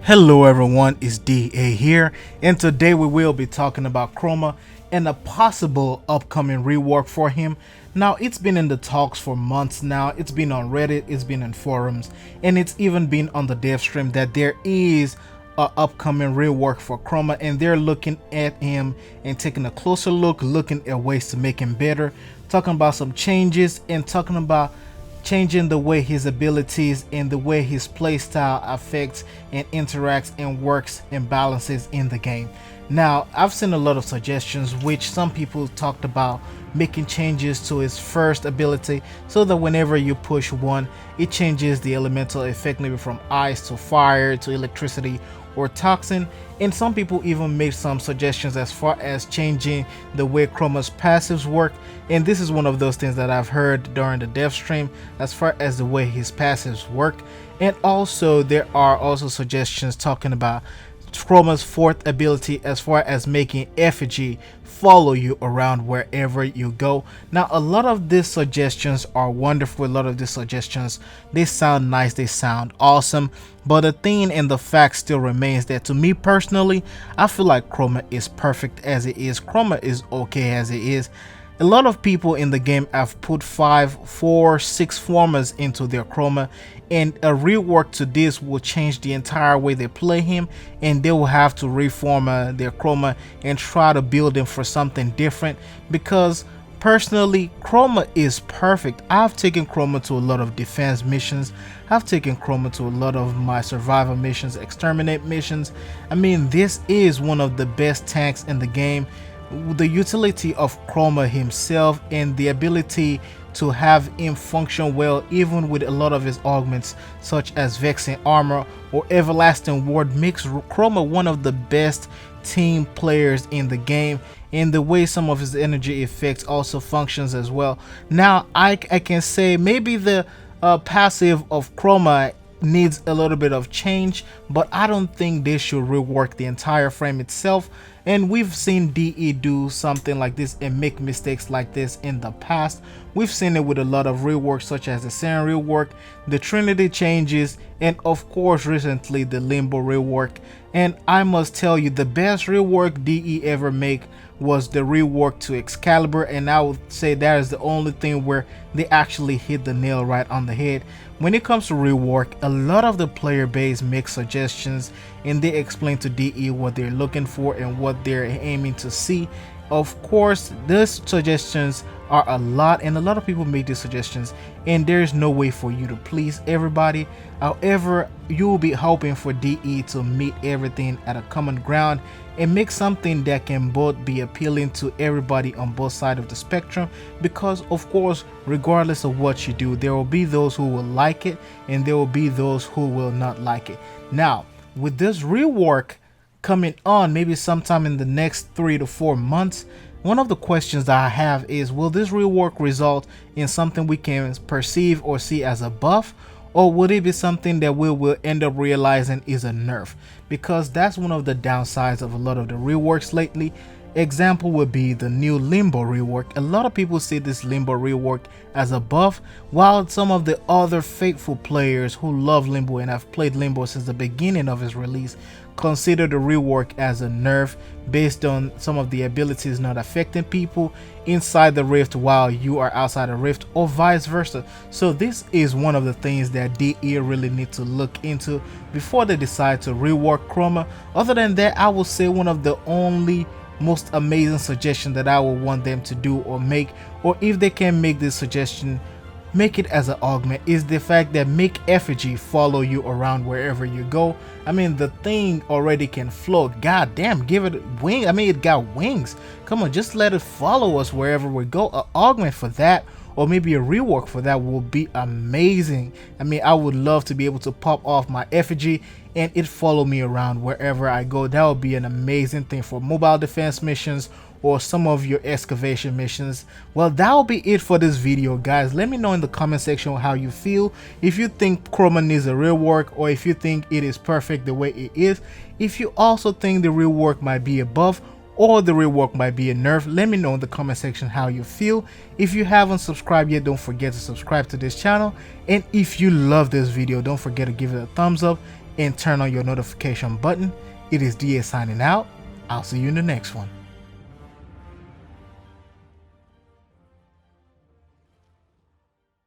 Hello everyone, it's DA here, and today we will be talking about Chroma and a possible upcoming rework for him. Now, it's been in the talks for months now. It's been on Reddit, it's been in forums, and it's even been on the dev stream that there is a upcoming rework for Chroma, and they're looking at him and taking a closer look, looking at ways to make him better, talking about some changes and talking about changing the way his abilities and the way his playstyle affects and interacts and works and balances in the game. Now, I've seen a lot of suggestions which some people talked about making changes to his first ability so that whenever you push one, it changes the elemental effect, maybe from ice to fire to electricity or toxin. And some people even made some suggestions as far as changing the way Chroma's passives work, and this is one of those things that I've heard during the dev stream as far as the way his passives work. And also there are also suggestions talking about Chroma's fourth ability as far as making effigy follow you around wherever you go. Now, a lot of these suggestions are wonderful. A lot of these suggestions, they sound nice, they sound awesome, but the thing and the fact still remains that to me personally, I feel like Chroma is perfect as it is. Chroma is okay as it is. A lot of people in the game have put 5, 4, 6 formers into their Chroma, and a rework to this will change the entire way they play him, and they will have to reform their Chroma and try to build him for something different. Because personally, Chroma is perfect. I've taken Chroma to a lot of defense missions. I've taken Chroma to a lot of my survival missions, exterminate missions. I mean, this is one of the best tanks in the game. The utility of Chroma himself and the ability to have him function well even with a lot of his augments such as Vexing Armor or Everlasting Ward makes Chroma one of the best team players in the game, and the way some of his energy effects also functions as well. Now I can say maybe the passive of Chroma needs a little bit of change, but I don't think they should rework the entire frame itself. And we've seen DE do something like this and make mistakes like this in the past. We've seen it with a lot of reworks such as the Sand rework, the Trinity changes, and of course recently the Limbo rework. And I must tell you, the best rework DE ever make was the rework to Excalibur, and I would say that is the only thing where they actually hit the nail right on the head. When it comes to rework, a lot of the player base makes suggestions and they explain to DE what they're looking for and what they're aiming to see. Of course, these suggestions are a lot, and a lot of people make these suggestions, and there's no way for you to please everybody. However, you will be hoping for DE to meet everything at a common ground and make something that can both be appealing to everybody on both sides of the spectrum, because of course, regardless of what you do, there will be those who will like it and there will be those who will not like it. Now, with this rework coming on maybe sometime in the next 3 to 4 months, one of the questions that I have is, will this rework result in something we can perceive or see as a buff, or would it be something that we will end up realizing is a nerf? Because that's one of the downsides of a lot of the reworks lately. Example would be the new Limbo rework. A lot of people see this Limbo rework as a buff, while some of the other faithful players who love Limbo and have played Limbo since the beginning of its release consider the rework as a nerf based on some of the abilities not affecting people inside the rift while you are outside the rift, or vice versa. So this is one of the things that DE really need to look into before they decide to rework Chroma. Other than that, I will say one of the only most amazing suggestion that I would want them to do or make, or if they can make this suggestion, make it as an augment, is the fact that make effigy follow you around wherever you go. I mean, the thing already can float. God damn, give it wing. I mean, it got wings. Come on, just let it follow us wherever we go. An augment for that, or maybe a rework for that, will be amazing. I mean, I would love to be able to pop off my effigy and it follow me around wherever I go. That would be an amazing thing for mobile defense missions or some of your excavation missions. Well, that'll be it for this video, guys. Let me know in the comment section how you feel, if you think Chroma needs a rework, or if you think it is perfect the way it is, if you also think the rework might be a buff, or the rework might be a nerf. Let me know in the comment section how you feel. If you haven't subscribed yet, don't forget to subscribe to this channel, and if you love this video, don't forget to give it a thumbs up and turn on your notification button. It is DA signing out. I'll see you in the next one.